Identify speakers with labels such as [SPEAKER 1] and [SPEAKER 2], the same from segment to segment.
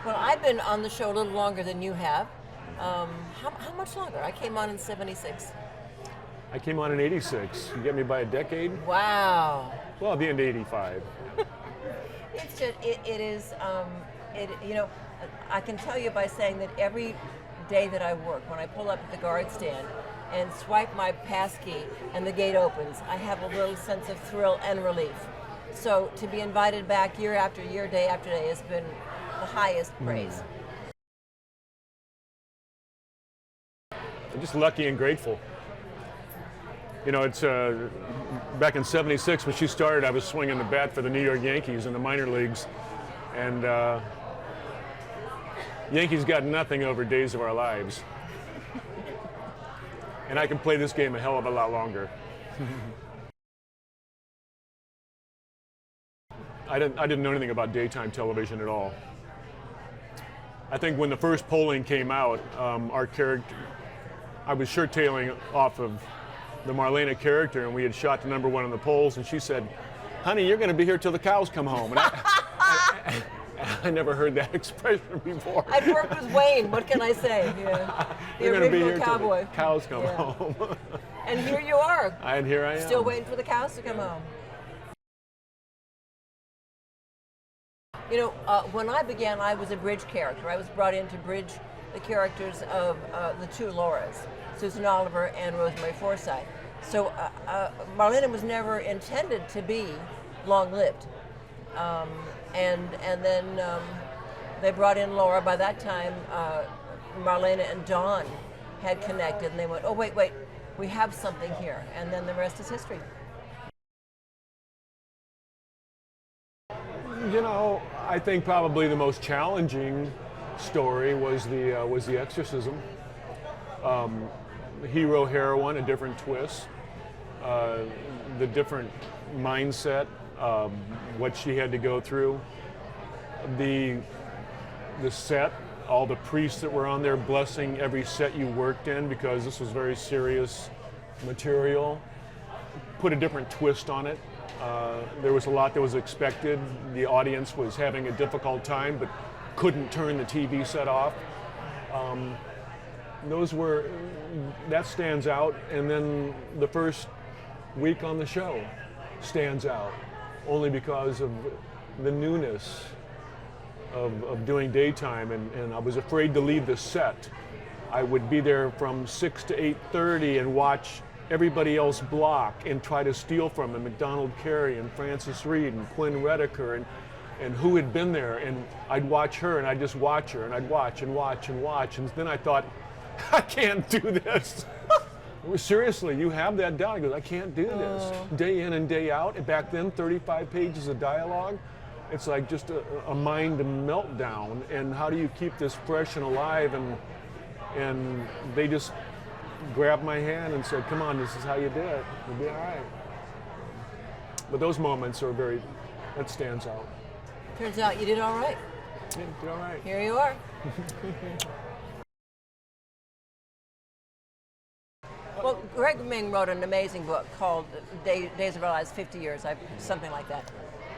[SPEAKER 1] Well, I've been on the show a little longer than you have. How much longer? I came on in '76.
[SPEAKER 2] I came on in '86. You get me by a decade?
[SPEAKER 1] Wow.
[SPEAKER 2] Well, at the end of '85.
[SPEAKER 1] It's just, it is, you know, I can tell you by saying that every day that I work, when I pull up at the guard stand and swipe my pass key and the gate opens, I have a little sense of thrill and relief. So to be invited back year after year, day after day, has been the highest praise.
[SPEAKER 2] I'm just lucky and grateful. You know, it's back in '76 when she started, I was swinging the bat for the New York Yankees in the minor leagues, and Yankees got nothing over Days of Our Lives. And I can play this game a hell of a lot longer. I didn't know anything about daytime television at all. I think when the first polling came out, our character, I was shirt-tailing off of the Marlena character, and we had shot to #1 in the polls, and she said, "Honey, you're going to be here till the cows come home." And I never heard that expression before.
[SPEAKER 1] I've worked with Wayne, what can I say? Yeah.
[SPEAKER 2] You're going to be here
[SPEAKER 1] cowboy.
[SPEAKER 2] till the cows come home.
[SPEAKER 1] And here you are.
[SPEAKER 2] And here I am.
[SPEAKER 1] Still waiting for the cows to come home. You know, when I began, I was a bridge character. I was brought in to bridge the characters of the two Lauras, Susan Oliver and Rosemary Forsythe. So Marlena was never intended to be long-lived. And then they brought in Laura. By that time, Marlena and Dawn had connected, and they went, "Oh, wait, we have something here." And then the rest is history.
[SPEAKER 2] You know, I think probably the most challenging story was the exorcism. Hero heroine, a different twist, the different mindset, what she had to go through, the set, all the priests that were on there blessing every set you worked in, because this was very serious material, put a different twist on it. There was a lot that was expected. The audience was having a difficult time, but couldn't turn the TV set off. That stands out. And then the first week on the show stands out, only because of the newness of doing daytime. And I was afraid to leave the set. I would be there from 6 to 8:30 and watch everybody else block and try to steal from them, McDonald Carey and Frances Reed and Quinn Redeker and who had been there, and I'd watch her and I'd just watch her and I'd watch and watch and watch, and then I thought, I can't do this. Seriously, you have that down. I go, I can't do this. Day in and day out. And back then, 35 pages of dialogue. It's like just a mind meltdown. And how do you keep this fresh and alive? And they just grabbed my hand and said, "Come on, this is how you do it. You'll be all right." But those moments are that stands out.
[SPEAKER 1] Turns out you did all right.
[SPEAKER 2] Yeah, did all right.
[SPEAKER 1] Here you are. Well, Greg Ming wrote an amazing book called Days of Our Lives, 50 Years, something like that.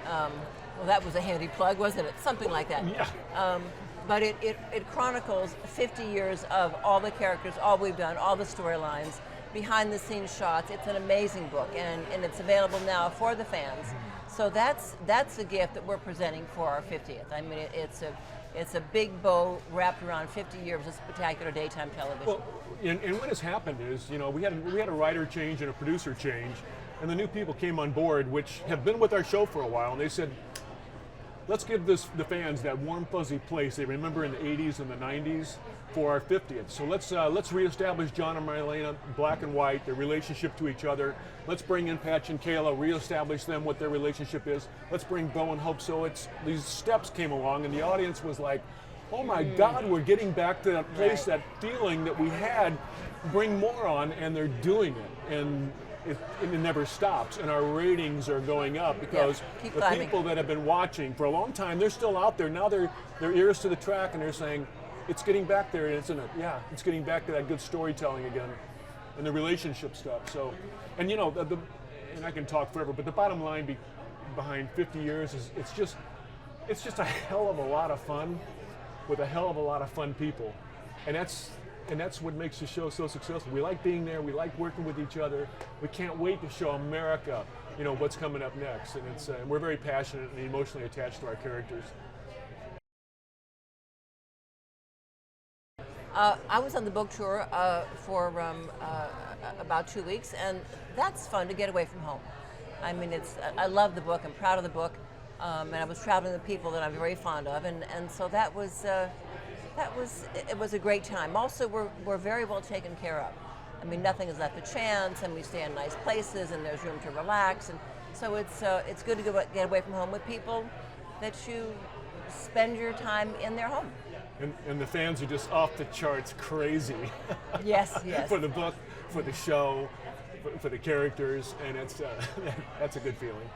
[SPEAKER 1] Well, that was a handy plug, wasn't it? Something like that.
[SPEAKER 2] Yeah.
[SPEAKER 1] But it chronicles 50 years of all the characters, all we've done, all the storylines, behind the scenes shots. It's an amazing book, and it's available now for the fans. So that's the gift that we're presenting for our 50th. I mean, it's a big bow wrapped around 50 years of spectacular daytime television.
[SPEAKER 2] Well, and what has happened is, you know, we had a writer change and a producer change, and the new people came on board, which have been with our show for a while, and they said, let's give the fans that warm, fuzzy place they remember in the 80s and the 90s for our 50th. So let's reestablish John and Marlena, black and white, their relationship to each other. Let's bring in Patch and Kayla, reestablish them, what their relationship is. Let's bring Bo and Hope. So these steps came along, and the audience was like, oh my God, we're getting back to that place, that feeling that we had. Bring more on, and they're doing it. And it never stops, and our ratings are going up because the people that have been watching for a long time, they're still out there. Now they're ears to the track, and they're saying, it's getting back there, isn't it? Yeah, it's getting back to that good storytelling again, and the relationship stuff. So, and you know, and I can talk forever, but the bottom line behind 50 years is it's just a hell of a lot of fun. with a hell of a lot of fun people, and that's what makes the show so successful. We like being there. We like working with each other. We can't wait to show America, what's coming up next, and we're very passionate and emotionally attached to our characters.
[SPEAKER 1] I was on the book tour for about 2 weeks, and that's fun to get away from home. I mean, I love the book. I'm proud of the book, and I was traveling with people that I'm very fond of, and so it was a great time. Also, we're very well taken care of. I mean, nothing is left to chance, and we stay in nice places, and there's room to relax, and so it's good to get away from home with people that you spend your time in their home.
[SPEAKER 2] And the fans are just off the charts crazy.
[SPEAKER 1] Yes.
[SPEAKER 2] For the book, for the show, for the characters, and that's a good feeling.